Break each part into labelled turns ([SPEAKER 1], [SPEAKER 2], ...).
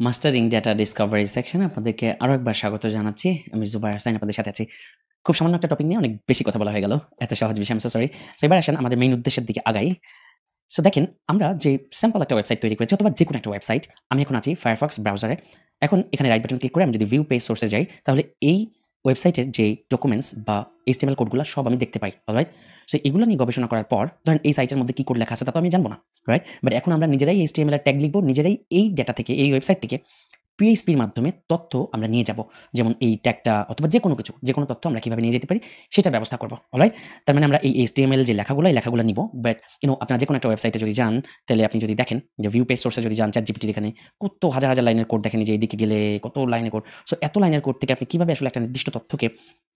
[SPEAKER 1] Mastering data Discovery সেকশনে আপনাদেরকে আরো একবার স্বাগত জানাচ্ছি। আমি জুবায়ের হোসাইন আপনাদের সাথে আছি। খুব সামান্য একটা টপিক নিয়ে অনেক বেশি কথা বলা হয়ে গেল। এত সহজ বিষয়, I am so sorry. So এবার আসেন আমাদের মেইন উদ্দেশ্যের দিকে আগাই। সো দেখেন, আমরা যে স্যাম্পল একটা ওয়েবসাইট তৈরি করেছি অথবা যেকোনো একটা ওয়েবসাইট, আমি এখন আছি ফায়ারফক্স ব্রাউজারে। এখন এখানে রাইট বাটন ক্লিক করে আমি যদি ভিউ পেজ সোর্সে যাই, তাহলে এই ওয়েবসাইটের যে ডকুমেন্টস বা HTML কোডগুলো সব আমি দেখতে পাই, অলরাইট? সো এগুলো নিয়ে গবেষণা করার পর ধরেন এই সাইটের মধ্যে কি কোড লেখা আছে তা তো আমি জানবো না, রাইট? বাট এখন আমরা নিজেরাই HTML এর ট্যাগ লিখবো, নিজেরাই এই ডেটা থেকে, এই ওয়েবসাইট থেকে পিএইচপির মাধ্যমে তথ্য আমরা নিয়ে যাব। যেমন এই ট্যাগটা অথবা যেকোনো কিছু, যেকোনো তথ্য আমরা কিভাবে নিয়ে যেতে পারি সেটার ব্যবস্থা করব, অলরাইট? তার মানে আমরা এই HTML যে লেখাগুলো, এই লেখাগুলো নিব। বাট আপনারা যেকোনো একটা ওয়েবসাইটে যদি যান, তাহলে আপনি যদি দেখেন যে ভিউ পেজ সোর্সে যদি যান, ChatGPT-র এখানে কত হাজার, হাজার লাইনের কোড দেখেন, যে এইদিকে গেলে কত লাইনের কোড। সো এত লাইনের কোড থেকে আপনি কিভাবে আসলে একটা নির্দিষ্ট তথ্যকে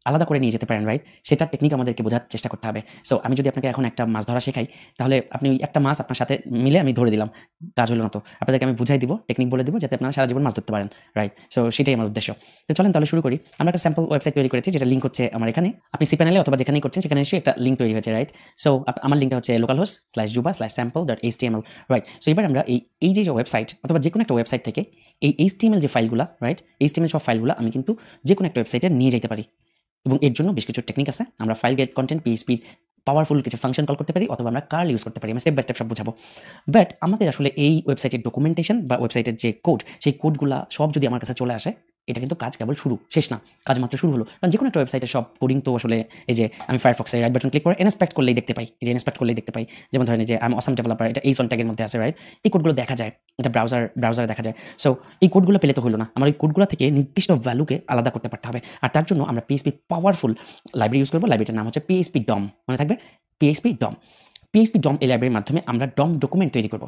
[SPEAKER 1] আলাদা করে নিয়ে যেতে পারেন, রাইট? সেটার টেকনিক আমাদেরকে বোঝার চেষ্টা করতে হবে। সো আমি যদি আপনাকে এখন একটা মাছ ধরা শেখাই, তাহলে আপনি ওই একটা মাছ আপনার সাথে মিলে আমি ধরে দিলাম, কাজ হলো না তো। আপনাদেরকে আমি বুঝাই দিব, টেকনিক বলে দিব, যাতে আপনারা সারা জীবন মাছ ধরতে পারেন, রাইট? সো সেটাই আমার উদ্দেশ্য। তো চলেন তাহলে শুরু করি। আমরা একটা স্যাম্পল ওয়েবসাইট তৈরি করেছি, যেটা লিঙ্ক হচ্ছে আমার এখানে। আপনি cPanel-এ অথবা যেখানেই করছেন সেখানে এসে একটা লিঙ্ক তৈরি হয়েছে, রাইট? সো আমার লিঙ্কটা হচ্ছে localhost/juba/sample.html, রাইট? সো এবার আমরা এই যে ওয়েবসাইট অথবা যেকোনো একটা ওয়েবসাইট থেকে এই HTML যে ফাইলগুলা, রাইট? HTML সব ফাইলগুলা আমি কিন্তু যেকোনো একটা ওয়েবসাইটে নিয়ে যাইতে পারি, এবং এর জন্য বেশ কিছু টেকনিক আছে। আমরা file get content PHP powerful কিছু ফাংশন কল করতে পারি, অথবা আমরা কার্ল ইউজ করতে পারি। আমি স্টেপ বাই স্টেপ সব বুঝাবো। বাট আমাদের আসলে এই ওয়েবসাইটের ডকুমেন্টেশন বা ওয়েবসাইটের যে কোড, সেই কোডগুলা সব যদি আমার কাছে চলে আসে, এটা কিন্তু কাজ কেবল শুরু, শেষ না। কাজ মাত্র শুরু হলো। কারণ যেকোনো একটা ওয়েবসাইটের সব কোডিং তো আসলে এই যে আমি ফায়ারফক্সে রাইট বাটন ক্লিক করে ইনস্পেক্ট করলেই দেখতে পাই। এই যে ইনস্পেক্ট করলেই দেখতে পাই। যেমন ধরেন যে আমি অসাম ডেভেলপার, এটা এই ট্যাগের মধ্যে আছে, রাইট? এই কোডগুলো দেখা যায়, এটা ব্রাউজারে দেখা যায়। সো এই কোডগুলো পেলে তো হলো না, আমার এই কোডগুলো থেকে নির্দিষ্ট ভ্যালুকে আলাদা করতে পারতে হবে। আর তার জন্য আমরা PHP পাওয়ারফুল লাইব্রেরি ইউজ করবো। লাইব্রেরিটার নাম হচ্ছে PHP DOM, মনে থাকবে, PHP DOM। PHP DOM এই লাইব্রেরির মাধ্যমে আমরা DOM ডকুমেন্ট তৈরি করব।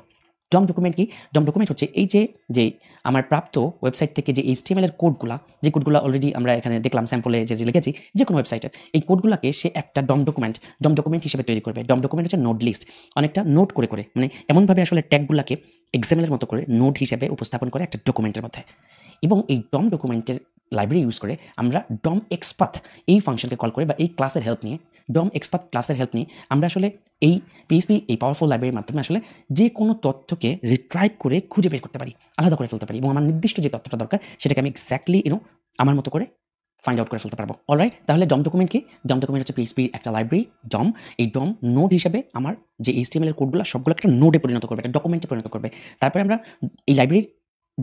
[SPEAKER 1] DOM ডকুমেন্ট কি? DOM ডকুমেন্ট হচ্ছে এই যে আমার প্রাপ্ত ওয়েবসাইট থেকে যে HTML এর কোডগুলা, যে কোডগুলা অলরেডি আমরা এখানে দেখলাম স্যাম্পলে যে লিখেছি, যেকোনো ওয়েবসাইটের এই কোডগুলাকে সে একটা DOM ডকুমেন্ট হিসেবে তৈরি করবে। DOM ডকুমেন্ট হচ্ছে নোড লিস্ট, অনেকটা নোট করে মানে এমনভাবে আসলে ট্যাগগুলাকে XML এর মতো করে নোড হিসেবে উপস্থাপন করে একটা ডকুমেন্টের মধ্যে। এবং এই DOM ডকুমেন্টের লাইব্রেরি ইউজ করে আমরা DOM XPath এই ফাংশনকে কল করে, বা এই ক্লাসের হেল্প নিয়ে, DOM XPath ক্লাসের হেল্প নিয়ে আমরা আসলে এই PHP এই পাওয়ারফুল লাইব্রেরির মাধ্যমে আসলে যে কোনো তথ্যকে রিট্রাইভ করে খুঁজে বের করতে পারি, আলাদা করে ফেলতে পারি, এবং আমার নির্দিষ্ট যে তথ্যটা দরকার সেটাকে আমি এক্স্যাক্টলি আমার মতো করে ফাইন্ড আউট করে ফেলতে পারবো, অলরাইট? তাহলে DOM ডকুমেন্ট কি? DOM ডকুমেন্ট হচ্ছে PHP একটা লাইব্রেরি DOM। এই DOM নোড হিসেবে আমার যে HTML এর কোডগুলো সবগুলো একটা নোডে পরিণত করবে, একটা ডকুমেন্টে পরিণত করবে। তারপরে আমরা এই লাইব্রেরির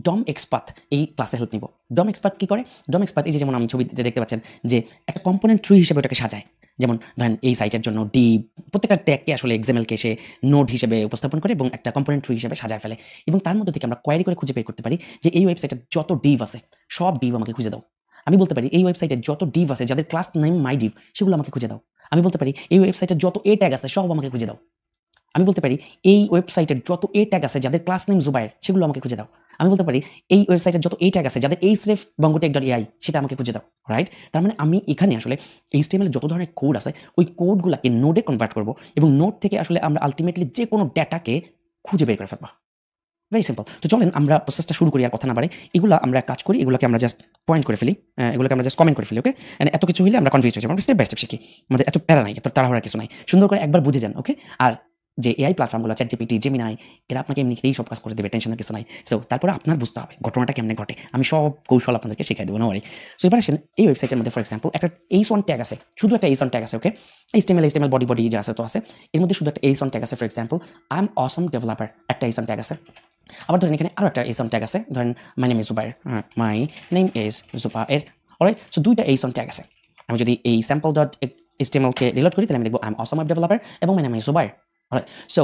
[SPEAKER 1] DOM XPath এই ক্লাসে হেল্প নিব। DOM XPath কি করে? DOM XPath এই যে যেমন আমি ছবিতে দেখতে পাচ্ছেন যে একটা কম্পোনেন্ট ট্রি হিসেবে ওটাকে সাজায়। যেমন ধরেন এই সাইটের জন্য ডিভ, প্রত্যেকটা ট্যাগকে আসলে XML-কে সে নোড হিসেবে উপস্থাপন করে এবং একটা কম্পোনেন্ট ট্রি হিসেবে সাজায় ফেলে। এবং তার মধ্যে থেকে আমরা কোয়েরি করে খুঁজে বের করতে পারি যে এই ওয়েবসাইটে যত ডিভ আছে সব ডিভ আমাকে খুঁজে দাও। আমি বলতে পারি এই ওয়েবসাইটে যত ডিভ আছে যাদের ক্লাস নেম মাই ডিভ, সেগুলো আমাকে খুঁজে দাও। আমি বলতে পারি এই ওয়েবসাইটে যত এ ট্যাগ আছে সব আমাকে খুঁজে দাও। আমি বলতে পারি এই ওয়েবসাইটের যত এ ট্যাগ আছে যাদের ক্লাস নেম জুবায়ের, সেগুলো আমাকে খুঁজে দাও। আমি বলতে পারি এই ওয়েবসাইটের যত এ ট্যাগ আছে যাদের href.bongotech.ai, সেটা আমাকে খুঁজে দাও, রাইট? তার মানে আমি এখানে আসলে HTML এর যত ধরনের কোড আছে ওই কোডগুলোকে নোডে কনভার্ট করব, এবং নোড থেকে আসলে আমরা আলটিমেটলি যে কোনো ডেটাকে খুঁজে বের করে ফেলবো। Very simple. তো চলেন আমরা প্রসেসটা শুরু করি, আর কথা না বাড়াই। এগুলো আমরা কাজ করি, এগুলোকে আমরা জাস্ট পয়েন্ট করে ফেলি, এগুলোকে আমরা জাস্ট কমেন্ট করে ফেলি, ওকে? এত কিছু হইলে আমরা কনফিউজ হয়ে যাবো। আমরা স্টেপ বাই স্টেপ শিখি, আমাদের এত প্যারা নাই, এত তাড়াহুড়ার কিছু নাই। সুন্দর করে একবার বুঝে যান, ওকে? আর যে AI প্ল্যাটফর্মগুলো ChatGPT, Gemini, এরা আপনাকে এমনিতেই সব কাজ করে দেবে, টেনশনের কিছু নাই। সো তারপরে আপনার বুঝতে হবে ঘটনাটা কেমনে ঘটে, আমি সব কৌশল আপনাদেরকে শিখাই দেবো, না ওয়ারি। সো এবার আসেন এই ওয়েবসাইটের মধ্যে ফর এক্সাম্পল একটা h1 ট্যাগ আছে, শুধু একটা h1 ট্যাগ আছে, ওকে? HTML বডি যা আছে তো আছে, এর মধ্যে শুধু একটা h1 ট্যাগ আছে। For example I am awesome developer, একটা h1 ট্যাগ আছে। আবার ধরেন এখানে আরো একটা h1 ট্যাগ আছে, ধরেন my name is Zubair, my name is Zubair, alright? So দুইটা h1 ট্যাগ আছে। আমি যদি এই sample.html কে রিলোড করি, তাহলে আমি দেখবো আই এম অসম ডেভেলপার এবং my name is Zubair, alright? So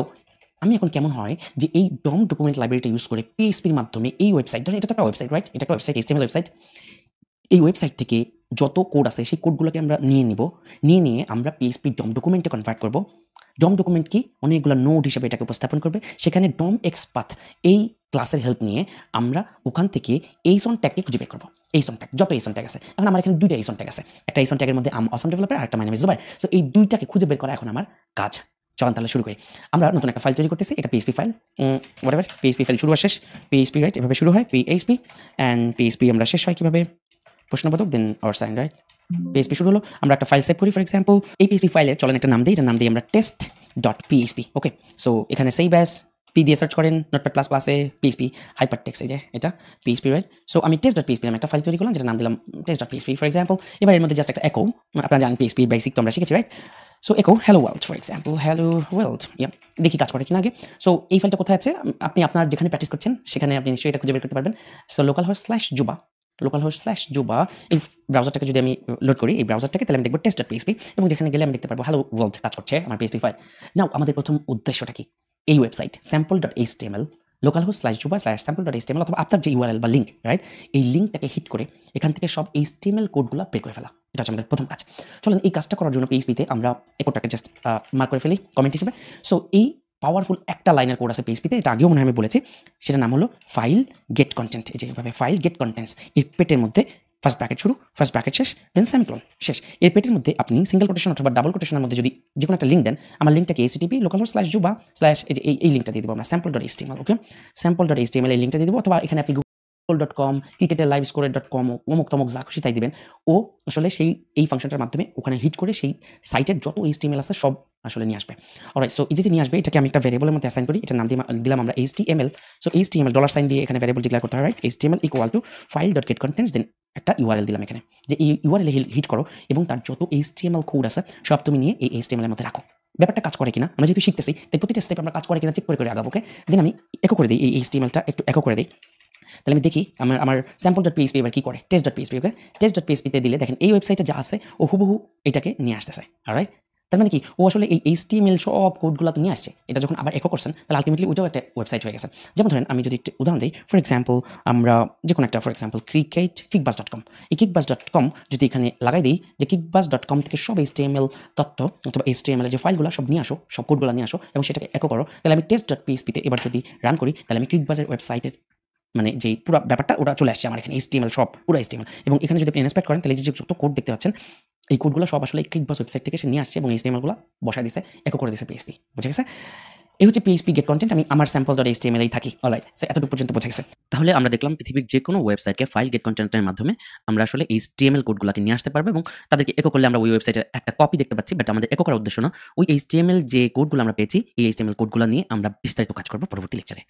[SPEAKER 1] আমি এখন কেমন হয় যে এই DOM ডকুমেন্ট লাইব্রেরিটা ইউজ করে PHP-র মাধ্যমে এই ওয়েবসাইট, ধরেন এটা তো একটা ওয়েবসাইট, রাইট? এটা একটা ওয়েবসাইট, HTML ওয়েবসাইট। এই ওয়েবসাইট থেকে যত কোড আছে সেই কোডগুলোকে আমরা নিয়ে আমরা PHP DOM ডকুমেন্টে কনভার্ট করব। DOM ডকুমেন্ট কি? অনেকগুলো নোড হিসেবে এটাকে উপস্থাপন করবে। সেখানে DOM XPath এই ক্লাসের হেল্প নিয়ে আমরা ওখান থেকে h1 ট্যাগকে খুঁজে বের করবো। h1 ট্যাগ, যত h1 ট্যাগ আছে। এখন আমার এখানে দুইটা h1 ট্যাগ আছে, একটা h1 ট্যাগের মধ্যে আই এম অসম ডেভেলপার, আর একটা my name is Zubair. So এই দুইটাকে খুঁজে বের করা এখন আমার কাজ। চলেন তাহলে শুরু করি। আমরা নতুন একটা ফাইল তৈরি করতেছি, এটা PHP file, whatever, PHP file শুরু আর শেষ, PHP, রাইট? এভাবে শুরু হয় PHP, অ্যান্ড PHP আমরা শেষ হয় কিভাবে? প্রশ্নবোধক, দেন আওয়ার সাইন, রাইট? PHP শুরু হলো, আমরা একটা ফাইল সেভ করি। ফর এক্সাম্পল এই PHP ফাইলের চলেন একটা নাম দিই, এটার নাম দিই আমরা test.php, ওকে? সো এখানে সেভ অ্যাজ পি দিয়ে সার্চ করেন নোটপ্যাড প্লাস প্লাসে পিএইচপি হাইপারটেক্সট এই যে এটা পিএইচপি রাইট। সো আমি টেস্ট.পিএইচপি নামে একটা ফাইল তৈরি করলাম যেটা নাম দিলাম টেস্ট.পিএইচপি ফর এক্সাম্পল। এবার এর মধ্যে জাস্ট একটা একো, আপনারা জানেন পিএইচপি বেসিক তো আমরা শিখেছি right. So echo hello world for example, hello world, yeah দেখি কাজ করে কিনা আগে। সো এই ফাইলটা কোথায় আছে, আপনি আপনার যেখানে প্র্যাকটিস করছেন সেখানে আপনি নিশ্চয়ই এটা খুঁজে বের করতে পারবেন। সো localhost/juba এই ব্রাউজারটাকে যদি আমি লোড করি, এই ব্রাউজারটাকে, তাহলে আমি দেখব টেস্ট.পিএইচপি এবং যেখানে গেলে আমি দেখতে পারবো হ্যালো ওয়ার্ল্ড কাজ করছে আমার পিএইচপি ফাইল। নাও আমাদের প্রথম উদ্দেশ্যটা কি, এই ওয়েবসাইট sample.html localhost/juba/sample.html অথবা আপনার যে ইউআরএল বা লিঙ্ক রাইট, এই লিঙ্কটাকে হিট করে এখান থেকে সব HTML কোডগুলো বের করে ফেলা, এটা হচ্ছে আমাদের প্রথম কাজ। চলেন এই কাজটা করার জন্য পিএইচপিতে আমরা কোডটাকে জাস্ট মার্ক করে ফেলি কমেন্ট হিসেবে। সো এই পাওয়ারফুল একটা লাইনের কোড আছে পিএইচপিতে, এটা আগেও মনে হয় আমি বলেছি, সেটার নাম হলো ফাইল গেট কন্টেন্ট। এই যে এভাবে ফাইল গেট কন্টেন্টস, এর পেটের মধ্যে ফার্স্ট ব্র্যাকেট শুরু, ফার্স্ট ব্র্যাকেট শেষ, দেন সেমিকোলন শেষ। এর পেটের মধ্যে আপনি সিঙ্গেল কোটেশন অথবা ডাবল কোটেশনের মধ্যে যদি যে কোনো একটা লিঙ্ক দেন, আমার লিঙ্কটাকে http localhost/juba/ এই লিঙ্কটা দিয়ে দেবো আমরা sample.html, ওকে sample.html এই লিঙ্কটা দিয়ে দেবো, অথবা এখানে আপনি google.com ক্রিকেটের লাইভ স্কোরের.com অমুক তমুক যা খুশি তাই দিবেন। ও আসলে সেই এই ফাংশনটার মাধ্যমে ওখানে হিট করে সেই সাইটের যত HTML আছে সব আসলে নিয়ে আসবে। অলরাইট, সো এই যে নিয়ে আসবে এটাকে আমি একটা ভ্যারিয়েবলের মধ্যে অ্যাসাইন করি, এটার নাম দিলাম আমরা HTML। সো HTML $sign দিয়ে এখানে ভ্যারিয়েবল ডিক্লেয়ার করতে হয় right. HTML equal to file.getContents, দেন একটা ইউআরএল দিলাম এখানে, যে এই ইউআরএল হিট করো এবং তার যত HTML কোড আছে সব তুমি নিয়ে এই HTML এর মধ্যে রাখো। ব্যাপারটা কাজ করে কিনা আমরা যেহেতু শিখতেছি, তাই প্রতিটা স্টেপ আমরা কাজ করে কিনা চেক করে আগাবো, ওকে। দেন আমি একো করে দিই, এই HTMLটা একটু একো করে দিই, তাহলে আমি দেখি আমার sample.php এবার কি করে, টেস্ট.php, ওকে টেস্ট.php তে দিলে দেখেন এই ওয়েবসাইটে যা আছে ও হুবহু এটাকে নিয়ে আসতেছে, অলরাইট। তার মানে কি, ও আসলে এই HTML সব কোডগুলো তো নিয়ে আসছে, এটা যখন আবার একো করছেন তাহলে আলটিমেটলি ওইটাও একটা ওয়েবসাইট হয়ে গেছে। যেমন ধরেন আমি যদি একটু উদাহরণ দিই, ফর এক্সাম্পল আমরা যে কোনো একটা, ফর এক্সাম্পল kickbass.com, এই kickbass.com যদি এখানে লাগাই দিই যে kickbass.com থেকে সব HTML তথ্য অথবা HTML এর যে ফাইলগুলো সব নিয়ে আসো, সব কোডগুলো নিয়ে আসো এবং সেটাকে একো করো, তাহলে আমি টেস্ট.php তে এবার যদি রান করি, তাহলে আমি কিকবাসের ওয়েবসাইটের মানে যে পুরো ব্যাপারটা ওটা চলে আসছে আমার এখানে HTML সব পুরো HTML, এবং এখানে যদি আপনি ইন্সপেক্ট করেন তাহলে যে যত কোড দেখতে পাচ্ছেন এই কোডগুলো সব আসলে কিকবাস ওয়েবসাইট থেকে সে নিয়ে আসছে এবং HTMLগুলো বসায় দিছে, একো করে দিছে পিএইচপি, বুঝে গেছে। এই হচ্ছে পিএইচপি গেট কন্টেন্ট, আমি আমার sample.html এই থাকি, অলরাইট। সো এতটুকু পর্যন্ত বোঝা গেছে। তাহলে আমরা দেখলাম পৃথিবীর যে কোনো ওয়েবসাইটকে ফাইল গেট কন্টেন্টের মাধ্যমে আমরা আসলে HTML কোডগুলোকে নিয়ে আসতে পারবো এবং তাদেরকে একো করলে আমরা ওই ওয়েবসাইটের একটা কপি দেখতে পাচ্ছি, বাট আমাদের একো করার উদ্দেশ্য না, ওই HTML যে কোডগুলো আমরা পেয়েছি এই HTML কোডগুলো নিয়ে আমরা বিস্তারিত কাজ করবো পরবর্তী লেকচারে।